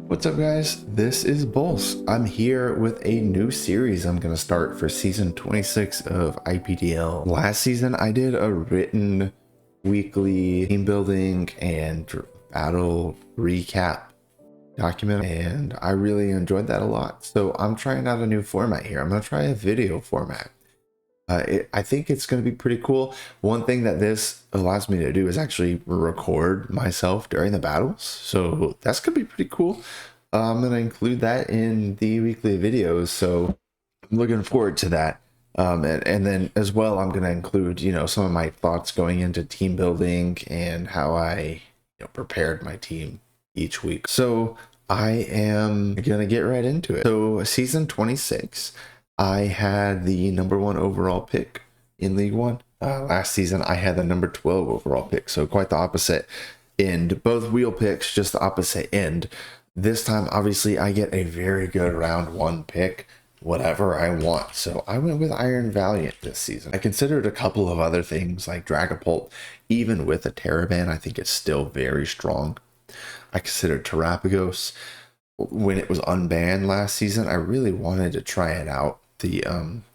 What's up, guys? This is Bulls. I'm here with a new series I'm going to start for season 26 of IPDL. Last season, I did a written weekly team building and battle recap document, and I really enjoyed that a lot. So I'm trying out a new format here. I'm going to try a video format. I think it's going to be pretty cool. One thing that this allows me to do is actually record myself during the battles. So that's going to be pretty cool. I'm going to include that in the weekly videos. So I'm looking forward to that. And then as well, I'm going to include, some of my thoughts going into team building and how I prepared my team each week. So I am going to get right into it. So season 26. I had the #1 overall pick in League One. Last season, I had the number 12 overall pick, so quite the opposite end. Both wheel picks, just the opposite end. This time, obviously, I get a very good round 1 pick, whatever I want. So I went with Iron Valiant this season. I considered a couple of other things like Dragapult. Even with a Terraban, I think it's still very strong. I considered Terrapagos. When it was unbanned last season, I really wanted to try it out. The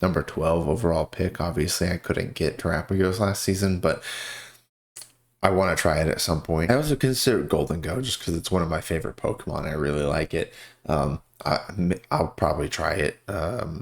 number 12 overall pick, obviously I couldn't get Terrapagos last season, but I want to try it at some point. I also considered Golden Go just because it's one of my favorite Pokemon. I really like it. I'll probably try it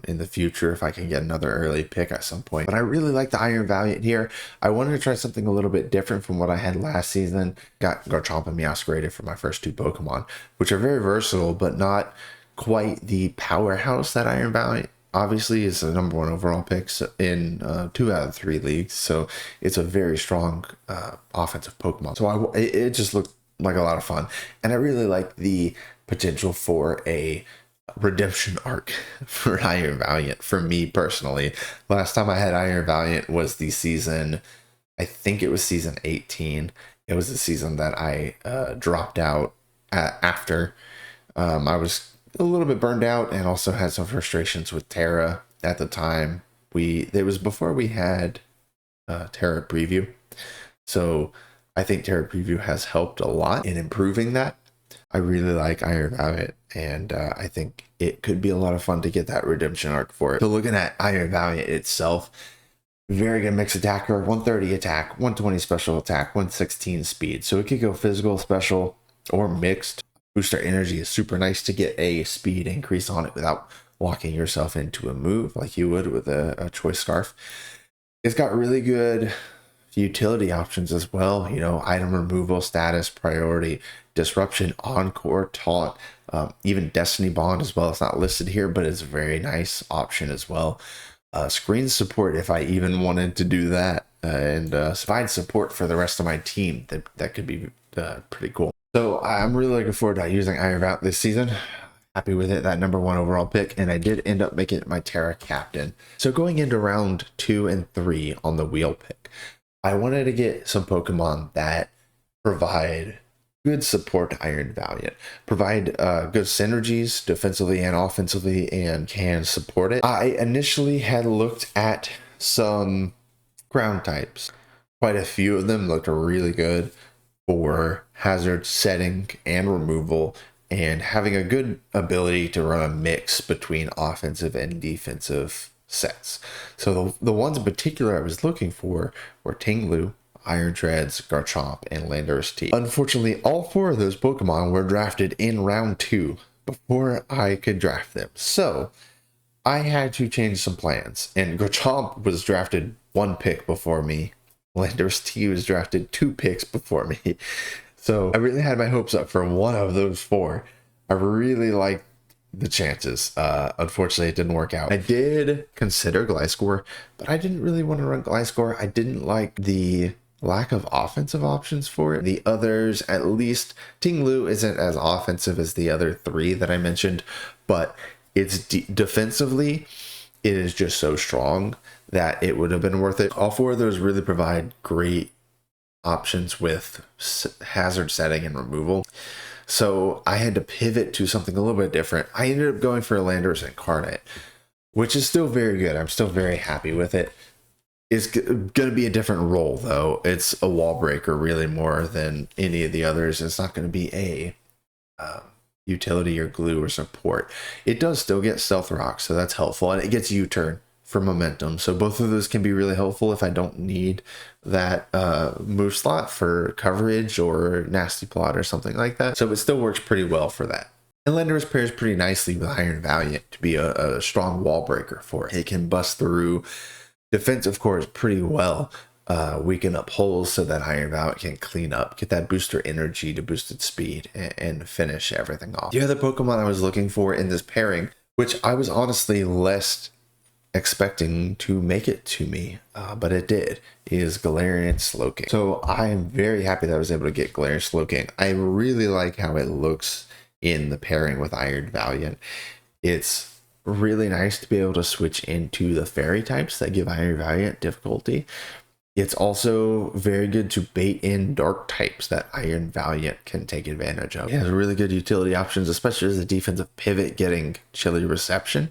in the future if I can get another early pick at some point. But I really like the Iron Valiant here. I wanted to try something a little bit different from what I had last season. Got Garchomp and Meowscarada for my first 2 Pokemon, which are very versatile, but not quite the powerhouse that Iron Valiant obviously is the #1 overall pick in 2 out of 3 leagues. So it's a very strong offensive Pokemon. So it just looked like a lot of fun. And I really like the potential for a redemption arc for Iron Valiant for me personally. Last time I had Iron Valiant was the season, I think it was season 18. It was the season that I dropped out after. I was a little bit burned out and also had some frustrations with Terra at the time. It was before we had Terra Preview. So I think Terra Preview has helped a lot in improving that. I really like Iron Valiant, and I think it could be a lot of fun to get that redemption arc for it. So looking at Iron Valiant itself, very good mixed attacker, 130 attack, 120 special attack, 116 speed. So it could go physical, special, or mixed. Booster energy is super nice to get a speed increase on it without locking yourself into a move like you would with a choice scarf. It's got really good utility options as well, item removal, status, priority, disruption, encore, taunt, even destiny bond as well. It's not listed here, but it's a very nice option as well. Screen support if I even wanted to do that, and provide support for the rest of my team. That could be pretty cool. So I'm really looking forward to using Iron Valiant this season. Happy with it, that #1 overall pick, and I did end up making it my Terra captain. So going into round 2 and 3 on the wheel pick, I wanted to get some Pokemon that provide good support to Iron Valiant, provide good synergies defensively and offensively, and can support it. I initially had looked at some ground types. Quite a few of them looked really good for hazard setting and removal, and having a good ability to run a mix between offensive and defensive sets. So the ones in particular I was looking for were Tinglu, Iron Treads, Garchomp, and Landorus T. Unfortunately, all 4 of those Pokemon were drafted in round 2 before I could draft them. So I had to change some plans, and Garchomp was drafted 1 pick before me. Landorus T was drafted 2 picks before me. So I really had my hopes up for one of those 4. I really liked the chances. Unfortunately, it didn't work out. I did consider Gliscor, but I didn't really want to run Gliscor. I didn't like the lack of offensive options for it. The others, at least Tinglu isn't as offensive as the other 3 that I mentioned, but it's defensively, it is just so strong that it would have been worth it. All 4 of those really provide great options with hazard setting and removal. So I had to pivot to something a little bit different. I ended up going for a Landorus Incarnate, which is still very good. I'm still very happy with it. It's going to be a different role, though. It's a wall breaker really more than any of the others. It's not going to be a utility or glue or support. It does still get stealth rock, so that's helpful, and it gets U-turn for momentum. So both of those can be really helpful if I don't need that move slot for coverage or nasty plot or something like that. So it still works pretty well for that. And Landorus pairs pretty nicely with Iron Valiant to be a strong wall breaker for it. It can bust through defensive cores pretty well, weaken up holes so that Iron Valiant can clean up, get that booster energy to boost its speed, and finish everything off. The other Pokemon I was looking for in this pairing, which I was honestly less expecting to make it to me, but it did, is Galarian Slowking. So I am very happy that I was able to get Galarian Slowking. I really like how it looks in the pairing with Iron Valiant. It's really nice to be able to switch into the fairy types that give Iron Valiant difficulty. It's also very good to bait in dark types that Iron Valiant can take advantage of. It has really good utility options, especially as a defensive pivot getting Chilly Reception.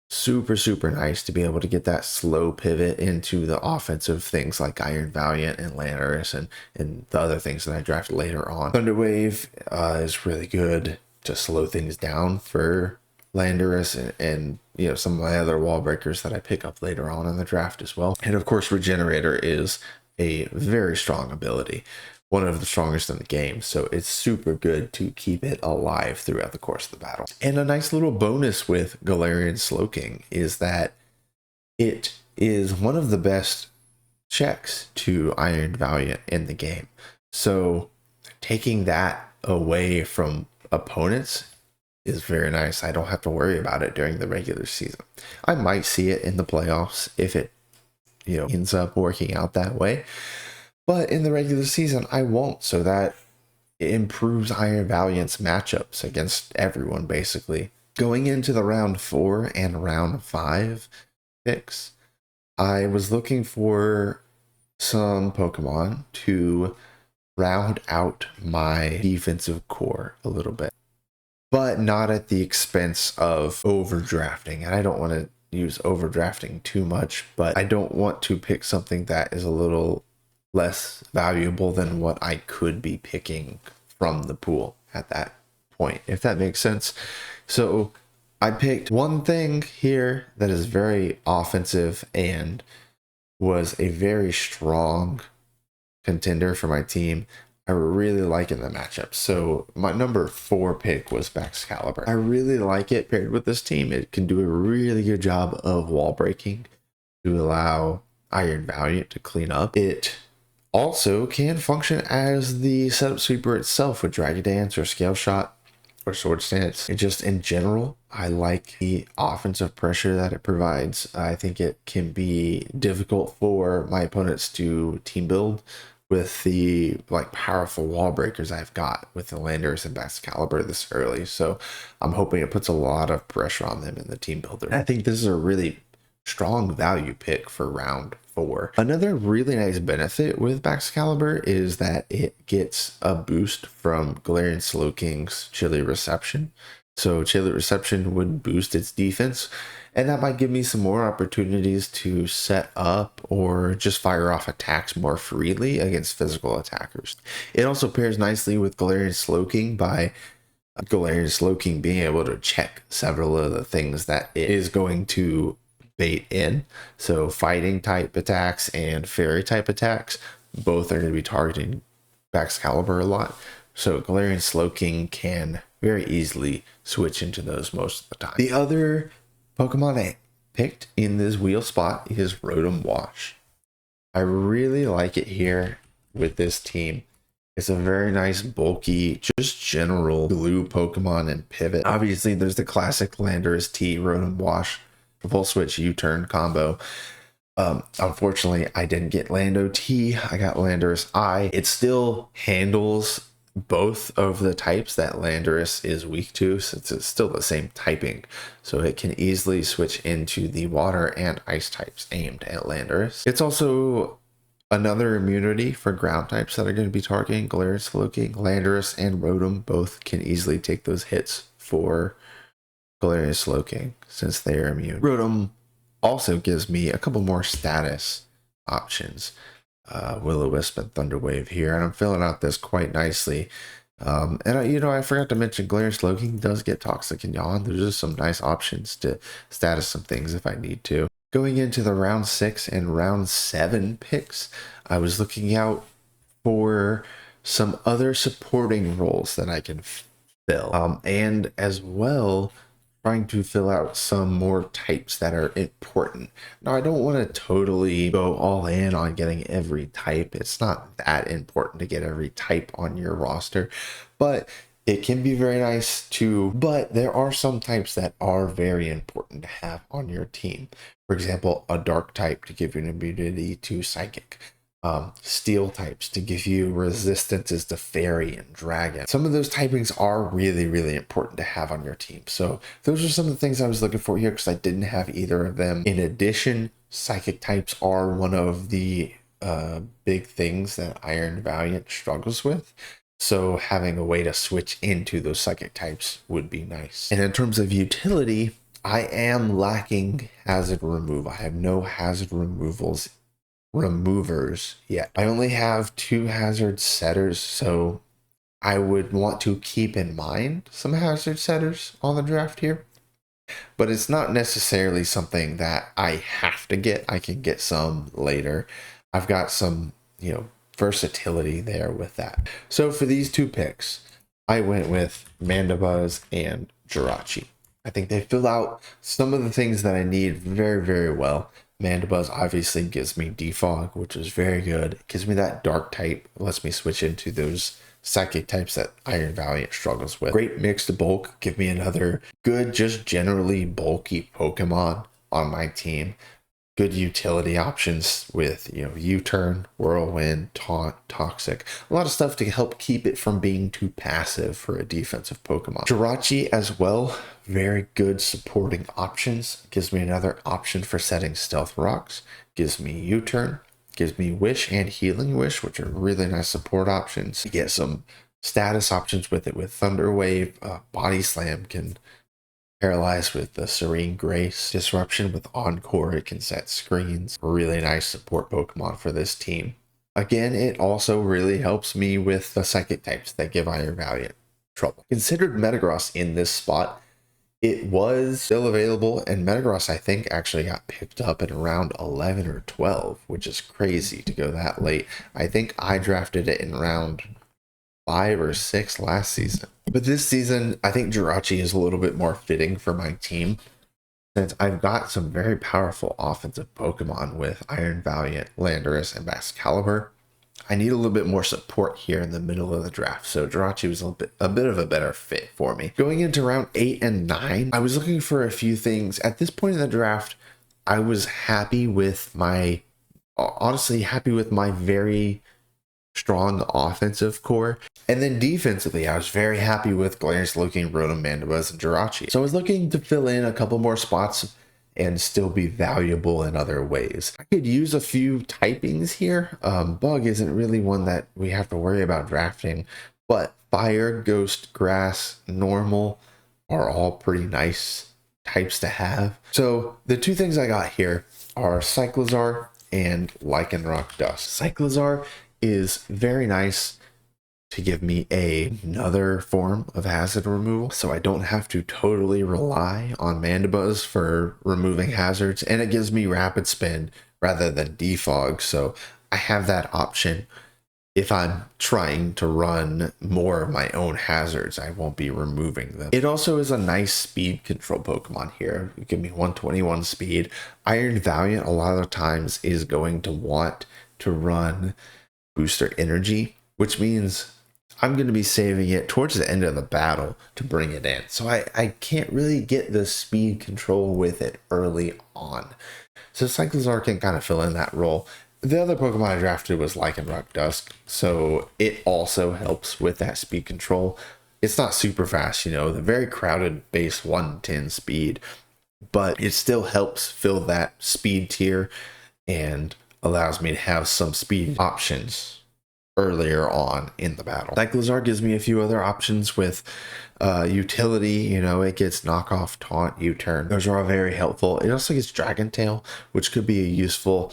Super nice to be able to get that slow pivot into the offensive things like Iron Valiant and Landorus and the other things that I draft later on. Thunder Wave is really good to slow things down for Landorus and you know, some of my other wall breakers that I pick up later on in the draft as well. And of course, Regenerator is a very strong ability, one of the strongest in the game, so it's super good to keep it alive throughout the course of the battle. And a nice little bonus with Galarian Slowking is that it is one of the best checks to Iron Valiant in the game. So taking that away from opponents is very nice. I don't have to worry about it during the regular season. I might see it in the playoffs if it, you know, ends up working out that way. But in the regular season, I won't, so that it improves Iron Valiant's matchups against everyone, basically. Going into the round 4 and round 5 picks, I was looking for some Pokemon to round out my defensive core a little bit, but not at the expense of overdrafting. And I don't want to use overdrafting too much, but I don't want to pick something that is a little less valuable than what I could be picking from the pool at that point, if that makes sense. So I picked one thing here that is very offensive and was a very strong contender for my team. I really like in the matchup. So my number 4 pick was Baxcalibur. I really like it paired with this team. It can do a really good job of wall breaking to allow Iron Valiant to clean up. It also can function as the setup sweeper itself with Dragon Dance or Scale Shot or Sword Stance. And just in general, I like the offensive pressure that it provides. I think it can be difficult for my opponents to team build with the powerful wall breakers I've got with the Landorus and Baxcalibur this early. So I'm hoping it puts a lot of pressure on them in the team builder. And I think this is a really strong value pick for round 4. Another really nice benefit with Baxcalibur is that it gets a boost from Galarian Slowking's Chilly Reception. So Chilly Reception would boost its defense, and that might give me some more opportunities to set up or just fire off attacks more freely against physical attackers. It also pairs nicely with Galarian Slowking by Galarian Slowking being able to check several of the things that it is going to bait in. So fighting type attacks and fairy type attacks, both are going to be targeting Baxcalibur a lot. So Galarian Slowking can very easily switch into those most of the time. The other Pokemon I picked in this wheel spot is Rotom Wash. I really like it here with this team. It's a very nice, bulky, just general glue Pokemon and pivot. Obviously, there's the classic Landorus T Rotom Wash full switch U-turn combo. Unfortunately, I didn't get Lando T. I got Landorus I. It still handles both of the types that Landorus is weak to, since it's still the same typing. So it can easily switch into the water and ice types aimed at Landorus. It's also another immunity for ground types that are going to be targeting Galarian Slowking. Landorus and Rotom both can easily take those hits for Galarian Slowking since they are immune. Rotom also gives me a couple more status options. Will-O-Wisp and Thunder Wave here, and I'm filling out this quite nicely. And I forgot to mention Glare Slowking does get Toxic and Yawn. There's just some nice options to status some things if I need to. Going into the round 6 and round 7 picks, I was looking out for some other supporting roles that I can fill, and as well trying to fill out some more types that are important. Now, I don't want to totally go all in on getting every type. It's not that important to get every type on your roster, but it can be very nice to, but there are some types that are very important to have on your team. For example, a dark type to give you an immunity to psychic. Steel types to give you resistances to fairy and dragon. Some of those typings are really, really important to have on your team. So those are some of the things I was looking for here because I didn't have either of them. In addition, psychic types are one of the big things that Iron Valiant struggles with. So having a way to switch into those psychic types would be nice. And in terms of utility, I am lacking hazard removal. I have no hazard removers yet. I only have 2 hazard setters, so I would want to keep in mind some hazard setters on the draft here, but it's not necessarily something that I have to get. I can get some later. I've got some, versatility there with that. So for these 2 picks, I went with Mandibuzz and Jirachi. I think they fill out some of the things that I need very, very well. Mandibuzz obviously gives me defog, which is very good. It gives me that dark type, lets me switch into those psychic types that Iron Valiant struggles with. Great mixed bulk, give me another good, just generally bulky Pokemon on my team. Good utility options with, U-turn, whirlwind, taunt, toxic. A lot of stuff to help keep it from being too passive for a defensive Pokemon. Jirachi as well, very good supporting options. Gives me another option for setting stealth rocks. Gives me U-turn, gives me wish and healing wish, which are really nice support options. You get some status options with it with Thunder Wave, Body Slam can paralyzed with the Serene Grace. Disruption with Encore, it can set screens. Really nice support Pokemon for this team. Again, it also really helps me with the psychic types that give Iron Valiant trouble. Considered Metagross in this spot. It was still available, and Metagross, I think, actually got picked up in around 11 or 12, which is crazy to go that late. I think I drafted it in round 5 or 6 last season. But this season, I think Jirachi is a little bit more fitting for my team since I've got some very powerful offensive Pokemon with Iron Valiant, Landorus, and Excalibur. I need a little bit more support here in the middle of the draft, so Jirachi was a bit of a better fit for me. Going into round 8 and 9, I was looking for a few things. At this point in the draft, I was honestly happy with my very strong offensive core. And then defensively, I was very happy with Glaris, Looking, Rotom, Mandibuzz, and Jirachi. So I was looking to fill in a couple more spots and still be valuable in other ways. I could use a few typings here. Bug isn't really one that we have to worry about drafting, but Fire, Ghost, Grass, Normal are all pretty nice types to have. So the 2 things I got here are Cyclizar and Lycanroc Dust. Cyclizar is very nice to give me another form of hazard removal, so I don't have to totally rely on Mandibuzz for removing hazards, and it gives me rapid spin rather than defog, so I have that option. If I'm trying to run more of my own hazards, I won't be removing them. It also is a nice speed control Pokemon here. You give me 121 speed. Iron Valiant a lot of the times is going to want to run booster energy, which means I'm going to be saving it towards the end of the battle to bring it in. So I can't really get the speed control with it early on. So Cyclizar can kind of fill in that role. The other Pokemon I drafted was Lycanroc Dusk, so it also helps with that speed control. It's not super fast, the very crowded base 110 speed, but it still helps fill that speed tier and allows me to have some speed options earlier on in the battle. Cyclizar gives me a few other options with utility. It gets knockoff, taunt, U-turn. Those are all very helpful. It also gets Dragon Tail, which could be a useful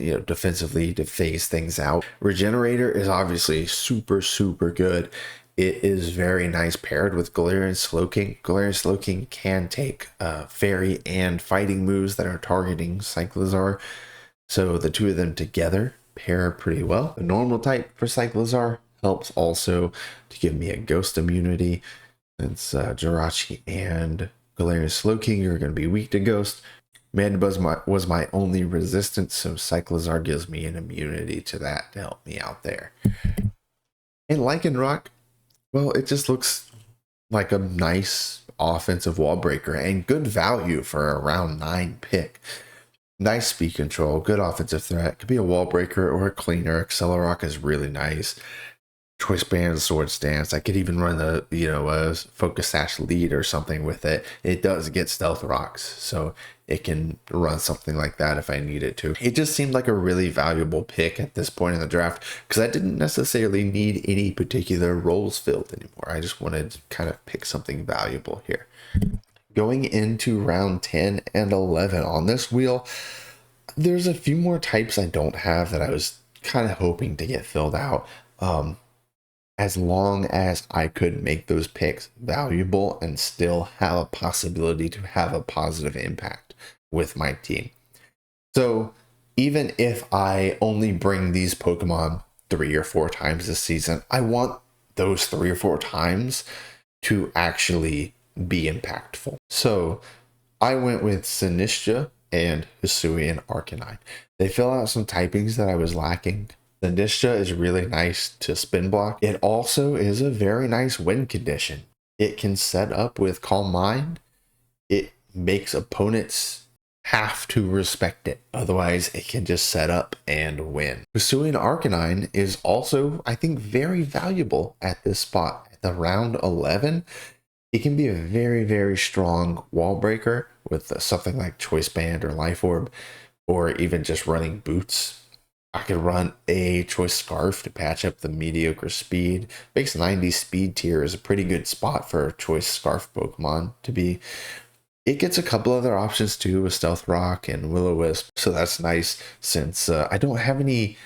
defensively to phase things out. Regenerator is obviously super, super good. it is very nice paired with Galarian Slowking. Galarian Slowking can take fairy and fighting moves that are targeting Cyclizar, so the two of them together pair pretty well. The normal type for Cyclizar helps also to give me a ghost immunity, since Jirachi and Galarian Slowking are going to be weak to ghost. Mandibuzz was my only resistance, so Cyclizar gives me an immunity to that to help me out there. And Lycanroc, well, it just looks like a nice offensive wall breaker and good value for a round 9 pick. Nice speed control, good offensive threat. Could be a wall breaker or a cleaner. Accelerock is really nice. Choice Band, Sword Stance. I could even run a Focus Sash lead or something with it. It does get Stealth Rocks, so it can run something like that if I need it to. It just seemed like a really valuable pick at this point in the draft because I didn't necessarily need any particular roles filled anymore. I just wanted to kind of pick something valuable here. Going into round 10 and 11 on this wheel, there's a few more types I don't have that I was kind of hoping to get filled out. As long as I could make those picks valuable and still have a possibility to have a positive impact with my team. So even if I only bring these Pokemon 3 or 4 times this season, I want those 3 or 4 times to actually be impactful. So I went with Sinistcha and Hisuian Arcanine. They fill out some typings that I was lacking. Sinistcha is really nice to spin block. It also is a very nice win condition. It can set up with Calm Mind. It makes opponents have to respect it. Otherwise, it can just set up and win. Hisuian Arcanine is also, I think, very valuable at this spot. At the round 11, it can be a very, very strong wall breaker with something like Choice Band or Life Orb, or even just running boots. I could run a Choice Scarf to patch up the mediocre speed. Base 90 speed tier is a pretty good spot for a Choice Scarf Pokemon to be. It gets a couple other options too with Stealth Rock and Will-O-Wisp, so that's nice since I don't have any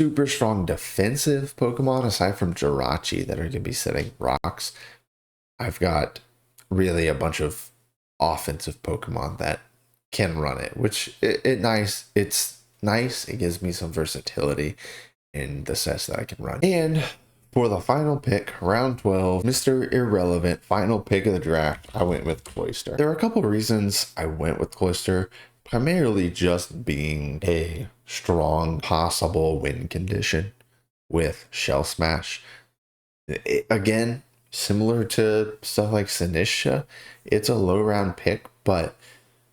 super strong defensive Pokemon aside from Jirachi that are going to be setting rocks. I've got really a bunch of offensive Pokemon that can run it, which it's nice. It gives me some versatility in the sets that I can run. And for the final pick, round 12, Mr. Irrelevant, final pick of the draft, I went with Cloyster. There are a couple of reasons I went with Cloyster, primarily just being a strong possible win condition with Shell Smash. Again, similar to stuff like Sinistcha, it's a low round pick, but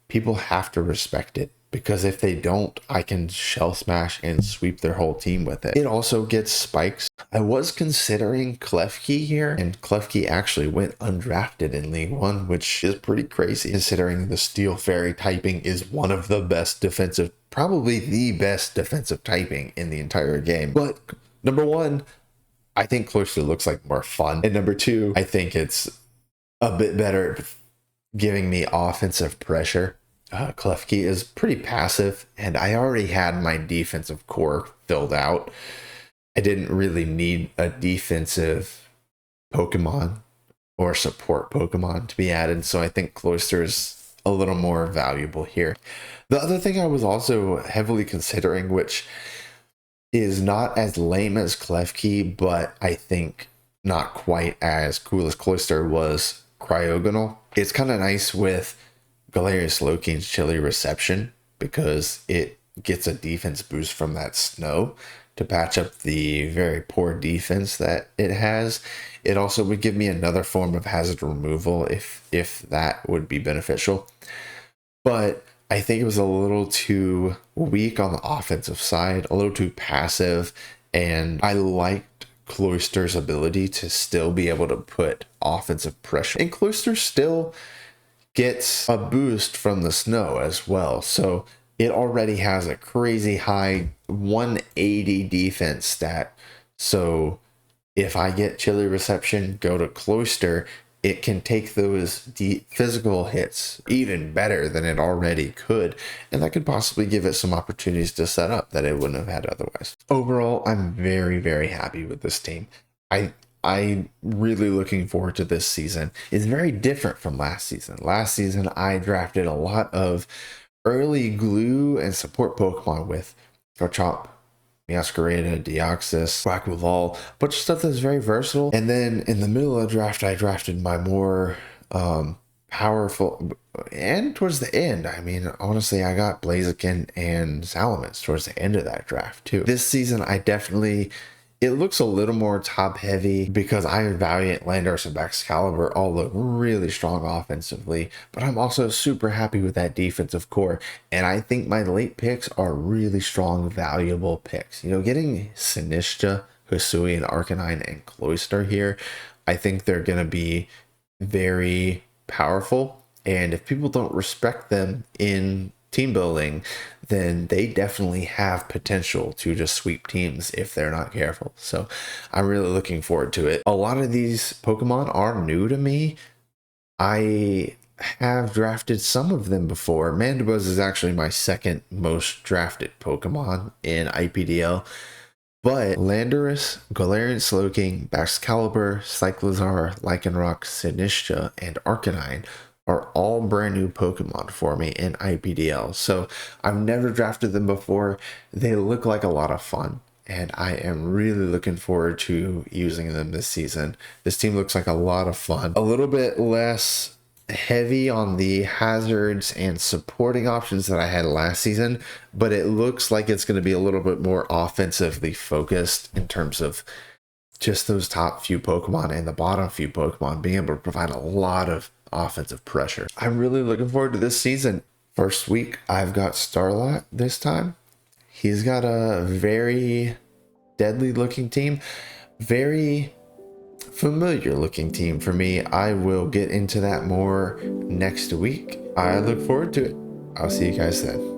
people have to respect it. Because if they don't, I can Shell Smash and sweep their whole team with it. It also gets spikes. I was considering Klefki here, and Klefki actually went undrafted in League 1, which is pretty crazy considering the Steel Fairy typing is one of the best defensive, probably the best defensive typing in the entire game. But number 1, I think Cloyster looks like more fun. And number 2, I think it's a bit better at giving me offensive pressure. Klefki is pretty passive, and I already had my defensive core filled out. I didn't really need a defensive Pokemon or support Pokemon to be added, so I think Cloyster is a little more valuable here. The other thing I was also heavily considering, which is not as lame as Klefki, but I think not quite as cool as Cloyster, was Cryogonal. It's kind of nice with Galarian Slowking's Chilly Reception because it gets a defense boost from that snow to patch up the very poor defense that it has. It also would give me another form of hazard removal if that would be beneficial. But I think it was a little too weak on the offensive side, a little too passive, and I liked Cloyster's ability to still be able to put offensive pressure. And Cloyster still gets a boost from the snow as well. So it already has a crazy high 180 defense stat. So if I get Chilly Reception, go to Cloyster, it can take those physical hits even better than it already could. And that could possibly give it some opportunities to set up that it wouldn't have had otherwise. Overall, I'm very, very happy with this team. I I'm really looking forward to this season. It's very different from last season. Last season, I drafted a lot of early glue and support Pokemon with Garchomp, Masquerada, Deoxys, Quackleval, a bunch of stuff that's very versatile. And then in the middle of the draft, I drafted my more powerful, and towards the end, I mean, honestly, I got Blaziken and Salamence towards the end of that draft too. This season, it looks a little more top heavy because Iron Valiant, Landorus, and Excalibur all look really strong offensively, but I'm also super happy with that defensive core. And I think my late picks are really strong, valuable picks. You know, getting Sinistcha, Hisuian, Arcanine, and Cloyster here, I think they're going to be very powerful. And if people don't respect them in team building, then they definitely have potential to just sweep teams if they're not careful. So I'm really looking forward to it. A lot of these Pokemon are new to me. I have drafted some of them before. Mandibuzz is actually my second most drafted Pokemon in IPDL. But Landorus, Galarian Slowking, Excalibur, Cyclizar, Lycanroc, Sinistcha, and Arcanine are all brand new Pokemon for me in IPDL. So I've never drafted them before. They look like a lot of fun, and I am really looking forward to using them this season. This team looks like a lot of fun. A little bit less heavy on the hazards and supporting options that I had last season, but it looks like it's going to be a little bit more offensively focused in terms of just those top few Pokemon and the bottom few Pokemon being able to provide a lot of offensive pressure. I'm really looking forward to this season. First week, I've got Starlot this time. He's got a very deadly looking team, very familiar looking team for me. I will get into that more next week. I look forward to it. I'll see you guys then.